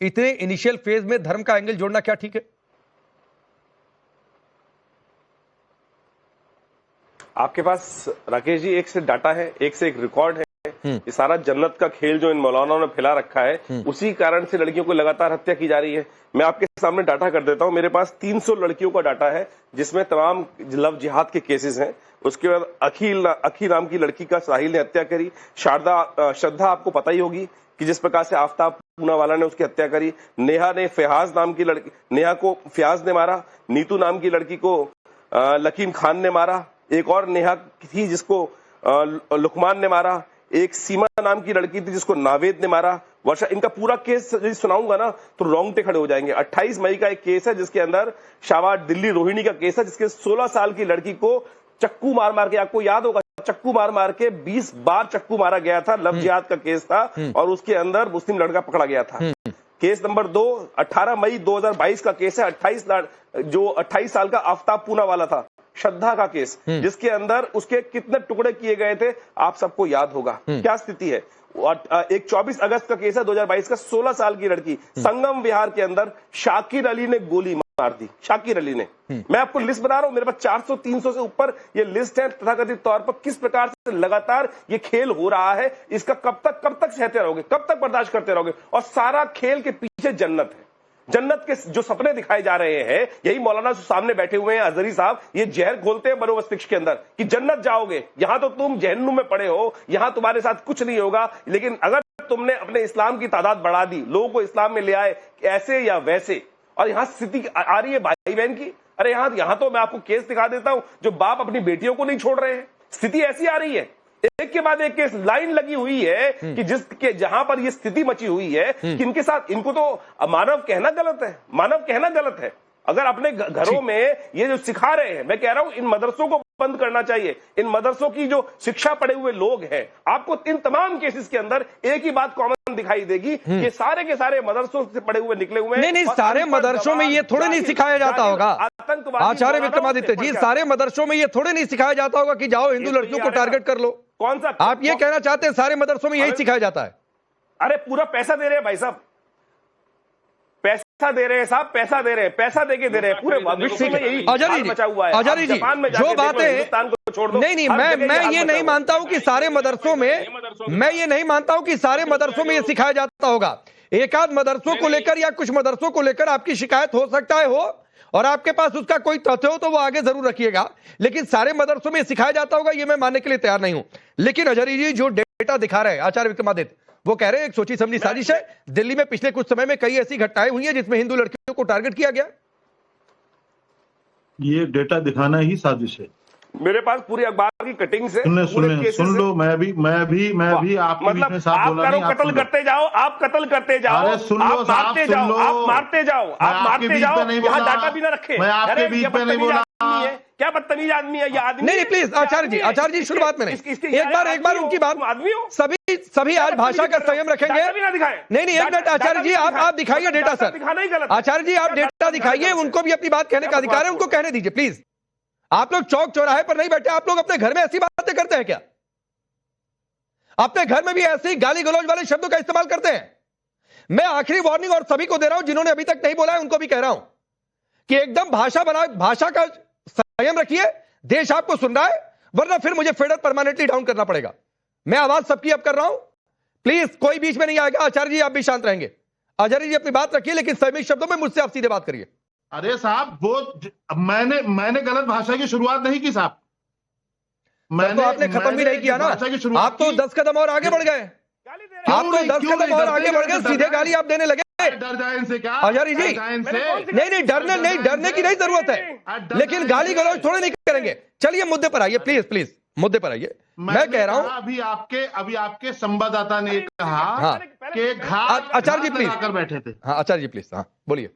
इतने initial phase में धर्म का एंगल जोड़ना क्या ठीक है? आपके पास राकेश जी एक से डाटा है, एक से एक रिकॉर्ड है। ये सारा जन्नत का खेल जो इन मौलानाओं ने फैला रखा है, उसी कारण से लड़कियों को लगातार हत्या की जा रही है। मैं आपके सामने डाटा कर देता हूं। मेरे पास 300 लड़कियों का डाटा है जिसमें तमाम लव जिहाद के केसेस हैं। उसके बाद अखी नाम की लड़की का साहिल ने हत्या करी। श्रद्धा आपको पता ही होगी कि जिस प्रकार से आफ्ताब पूनावाला ने उसकी हत्या करी। नेहा ने फयाज नाम की लड़की, नेहा को फयाज ने मारा। नीतू नाम की लड़की को लकीम खान ने मारा। एक और नेहा थी जिसको लुकमान ने मारा। एक सीमा नाम की लड़की थी जिसको नावेद ने मारा। वर्षा, इनका पूरा केस यदि सुनाऊंगा ना तो रोंगटे खड़े हो जाएंगे। 28 मई का एक केस है जिसके अंदर शाहबाद दिल्ली रोहिणी का केस है, जिसके 16 साल की लड़की को चक्कू मार मार के, आपको याद होगा, चक्कू मार मार के 20 बार चक्कू मारा गया था। लव जिहाद का केस था और उसके अंदर मुस्लिम लड़का पकड़ा गया था। केस नंबर 2 18 मई 2022 का केस है। 28 साल का आफ्ताब पूनावाला था, श्रद्धा का केस, जिसके अंदर उसके कितने टुकड़े किए गए थे आप सबको याद होगा। क्या स्थिति है। एक 24 अगस्त का केस है 2022 का। 16 साल की लड़की संगम विहार के अंदर शाकिर अली ने गोली मार दी। शाकिर अली ने, मैं आपको लिस्ट बना रहा हूं, मेरे पास 400-300 से ऊपर ये लिस्ट है। तथाकथित तौर पर किस प्रकार से लगातार ये खेल हो रहा है, इसका कब तक सहते रहोगे, कब तक बर्दाश्त करते रहोगे। और सारा खेल के पीछे जन्नत है। जन्नत के जो सपने दिखाए जा रहे हैं, यही मौलाना सामने बैठे हुए हैं अजहरी साहब, ये जहर घोलते हैं बनो मस्तिष्क के अंदर कि जन्नत जाओगे। यहां तो तुम जहन्नुम में पड़े हो, यहां तुम्हारे साथ कुछ नहीं होगा। लेकिन अगर तुमने अपने इस्लाम की तादाद बढ़ा दी, लोगों को इस्लाम में ले आए ऐसे या वैसे, और यहां स्थिति आ रही है भाई बहन की। अरे यहां तो मैं आपको केस दिखा देता हूं जो बाप अपनी बेटियों को नहीं छोड़ रहे हैं। स्थिति ऐसी आ रही है, एक के बाद एक केस लाइन लगी हुई है कि जिसके जहां पर ये स्थिति मची हुई है कि इनके साथ, इनको तो मानव कहना गलत है, मानव कहना गलत है। अगर अपने घरों में ये जो सिखा रहे हैं, मैं कह रहा हूं इन मदरसों को बंद करना चाहिए। इन मदरसों की जो शिक्षा पढ़े हुए लोग हैं, आपको इन तमाम केसेस के अंदर एक ही बात कॉमन दिखाई देगी, ये सारे के सारे मदरसों से पढ़े हुए निकले हुए हैं। नहीं, सारे मदरसों में ये थोड़े नहीं सिखाया जाता होगा आचार्य विक्रमादित्य जी। सारे मदरसों में ये थोड़े नहीं सिखाया जाता होगा कि जाओ हिंदू लड़कियों को टारगेट कर लो। कौन सा आप ये कहना चाहते हैं सारे मदरसों में यही सिखाया जाता है? अरे पूरा पैसा दे रहे हैं भाई साहब, पैसा दे रहे हैं साहब, पैसा दे रहे हैं, पैसा देके दे रहे हैं। पूरे विश्व में यही हाल मचा हुआ है। आचार्य जी, जो बातें हिंदुस्तान को छोड़ दो। नहीं, मैं ये नहीं मानता हूं कि सारे मदरसों में, मैं ये नहीं मानता हूं कि सारे मदरसों में ये सिखाया जाता होगा। एक आध मदरसों को लेकर या कुछ मदरसों को लेकर आपकी शिकायत हो सकता है हो, और आपके पास उसका कोई तथ्य हो तो वो आगे जरूर रखिएगा। लेकिन सारे मदरसों में सिखाया जाता होगा ये मैं मानने के लिए तैयार नहीं हूं। लेकिन अजहरी जी जो डेटा दिखा रहे हैं आचार्य विक्रमादित्य, वो कह रहे हैं एक सोची समझी साजिश है। दिल्ली में पिछले कुछ समय में कई ऐसी घटनाएं हुई हैं जिसमें हिंदू लड़कियों को टारगेट किया गया। ये डेटा दिखाना ही साजिश है। मेरे पास पूरी अखबार की कटिंग से सुन लो। मैं भी आपके मतलब आप करो, कत्ल करते जाओ, आप कत्ल करते जाओ, आप मारते जाओ, आप मारते जाओ, आप मारते जाओ। यहाँ डाटा भी ना रखे। मैं आपके बीच में नहीं बोला। क्या बदतमीज आदमी है ये आदमी। नहीं प्लीज आचार्य जी शुरुआत में नहीं, एक बार उनकी बात। आदमी हो सभी आज भाषा का संयम रखेंगे। नहीं, एक मिनट आचार्य जी, आप दिखाइए डेटा सर। दिखाना ही गलत। आचार्य जी आप डेटा दिखाइए, उनको भी अपनी बात कहने का अधिकार है, उनको कहने दीजिए प्लीज। आप लोग चौक चौराहे पर नहीं बैठे, आप लोग अपने घर में ऐसी बातें करते हैं क्या? अपने घर में भी ऐसे ही गाली गलौज वाले शब्दों का इस्तेमाल करते हैं? मैं आखिरी वार्निंग और सभी को दे रहा हूं जिन्होंने अभी तक नहीं बोला है, उनको भी कह रहा हूं कि एकदम भाषा का संयम रखिए। देश आपको सुन रहा है, वरना फिर मुझे फेडर परमानेंटली डाउन करना पड़ेगा। मैं आवाज सबकी अब कर रहा हूं, प्लीज कोई बीच में नहीं आएगा। आचार्य जी आप भी शांत रहेंगे। आचार्य जी अपनी बात रखिए, लेकिन संयमित शब्दों में मुझसे आप सीधे बात करिए। अरे साहब, वो मैंने गलत भाषा की शुरुआत नहीं की साहब। तो आपने खत्म भी नहीं किया ना। आप तो 10 कदम और आगे बढ़ गए। आप तो 10 कदम और आगे बढ़ गए, सीधे गाली आप देने लगे। डर जाए इनसे क्या आचार्य जी? नहीं, डरने की नहीं जरूरत है, लेकिन गाली गलौज थोड़े नहीं करेंगे। चलिए मुद्दे पर आइए, प्लीज मुद्दे पर आइए। मैं कह रहा हूं अभी आपके संवाददाता ने कहा कि घात आचार्य जी प्लीज कर बैठे थे। हाँ आचार्य जी प्लीज, हाँ बोलिए।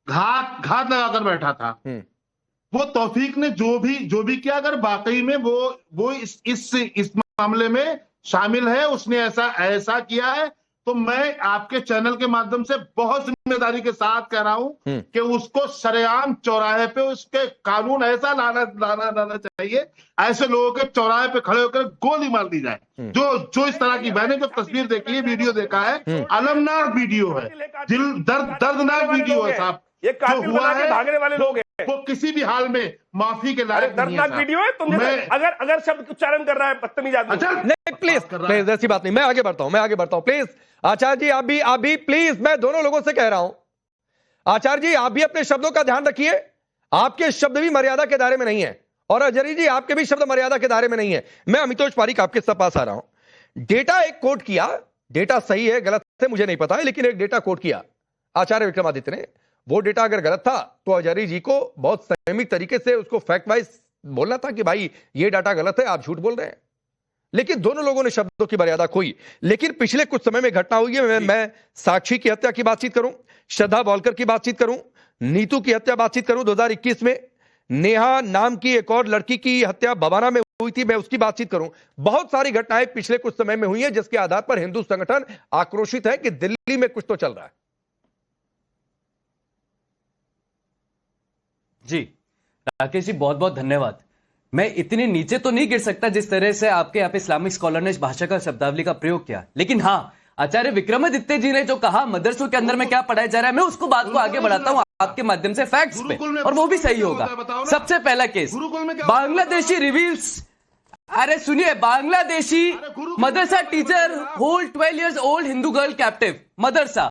घात लगाकर बैठा था। वो तौफीक ने जो भी किया, अगर वाकई में वो इस मामले में शामिल है, उसने ऐसा किया है, तो मैं आपके चैनल के माध्यम से बहुत जिम्मेदारी के साथ कह रहा हूं कि उसको सरेआम चौराहे पे उसके कानून ऐसा लाना चाहिए, ऐसे लोगों के चौराहे पे खड़े होकर गोली मार दी जाए। जो इस तरह की, मैंने जो तस्वीर देखी है, वीडियो देखा है, अलमनाक वीडियो है, दर्दनाक वीडियो है साहब। ये कातिल बना के भागने वाले लोग हैं, वो किसी भी हाल में माफी के लायक नहीं है। दर्दनाक वीडियो है। तुम अगर शब्द उच्चारण कर रहा है बदतमीज आदमी, नहीं प्लीज ऐसी बात नहीं, मैं आगे बढ़ता हूं प्लीज। आचार्य जी आप भी प्लीज, मैं दोनों लोगों से कह रहा हूं, आचार्य जी आप भी अपने शब्दों का ध्यान रखिए, आपके शब्द भी मर्यादा के दायरे में नहीं है, और अजरी जी आपके भी शब्द मर्यादा के दायरे में नहीं है। मैं अमितोष पारीक आपके सब पास आ रहा हूं। डेटा एक कोट किया, डेटा सही है गलत है मुझे नहीं पता है, लेकिन एक डेटा कोट किया आचार्य विक्रमादित्य ने। वो डेटा अगर गलत था तो अजरी जी को बहुत संयमित तरीके से उसको फैक्ट वाइज बोलना था कि भाई ये डाटा गलत है, आप झूठ बोल रहे हैं। लेकिन दोनों लोगों ने शब्दों की मर्यादा खोई। लेकिन पिछले कुछ समय में घटना हुई है, मैं साक्षी की हत्या की बातचीत करूं, श्रद्धा बॉलकर की बातचीत करूं, नीतू की हत्या बातचीत करूं, 2021 में नेहा नाम की एक और लड़की की हत्या बवाना में हुई थी, मैं उसकी बातचीत करूं। बहुत सारी घटनाएं पिछले कुछ समय में हुई है जिसके आधार पर हिंदू संगठन आक्रोशित है कि दिल्ली में कुछ तो चल रहा है। जी राकेश जी बहुत बहुत धन्यवाद। मैं इतने नीचे तो नहीं गिर सकता जिस तरह से आपके यहाँ पे इस्लामिक स्कॉलर ने इस भाषा का शब्दावली का प्रयोग किया, लेकिन हाँ आचार्य विक्रमादित्य जी ने जो कहा मदरसों के अंदर में क्या पढ़ाया जा रहा है, मैं उसको बात को आगे बढ़ाता हूँ आपके माध्यम से फैक्ट्स पे, और वो भी सही होगा। सबसे पहला केस बांग्लादेशी रिवील्स, अरे सुनिए, Bangladeshi madrasa teacher hold 12 years old Hindu girl captive, madrasa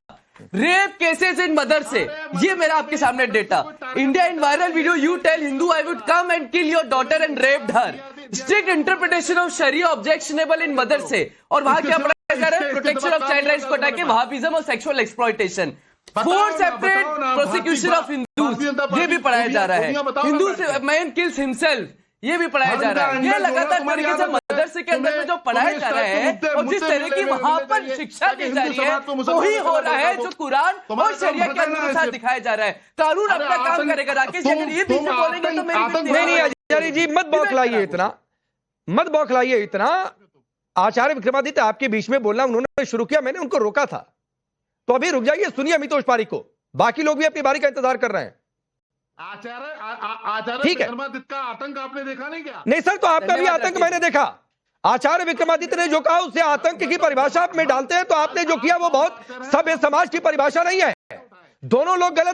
rape cases in मदरसे, ये मेरा आपके सामने data. India in viral video, you tell Hindu I would come and kill your daughter and raped her, strict interpretation of Sharia objectionable in मदरसे, और वहां क्या पढ़ाया जा रहा है, प्रोटेक्शन ऑफ चाइल्ड राइट्स को हटा के वहाबिज्म और sexual exploitation, 4 separate prosecution of Hindus, ये भी पढ़ाया जा रहा है। हिंदू मैन किल्स हिमसेल्फ, ये भी पढ़ाया जा रहा है। ये लगातार तरीके से मदरसे के अंदर में जो पढ़ाया जा रहा है और जिस तरह की वहां पर शिक्षा दी जा रही है वही हो रहा है जो कुरान और शरिया के अंदर के साथ दिखाया जा रहा है। कानून अपना काम करेगा। राकेश जी अगर ये पीछे बोलेंगे तो मेरी नहीं आचार्य जी मत बौखलाइए इतना। आचार्य विक्रमादित्य आपके बीच में बोलना उन्होंने शुरू किया, मैंने उनको रोका था, तो अभी रुक जाइए, सुनिए अमितोष पारीक को, बाकी लोग भी अपनी बारी का इंतजार कर रहे हैं। आचार्य ठीक है, विक्रमादित्य का आतंक आपने देखा नहीं क्या? नहीं सर, तो आपका भी आतंक मैंने देखा। आचार्य विक्रमादित्य ने जो कहा उसे आतंक की परिभाषा आप में डालते हैं, तो आपने जो किया वो बहुत सभ्य समाज की परिभाषा नहीं है। दोनों लोग गलत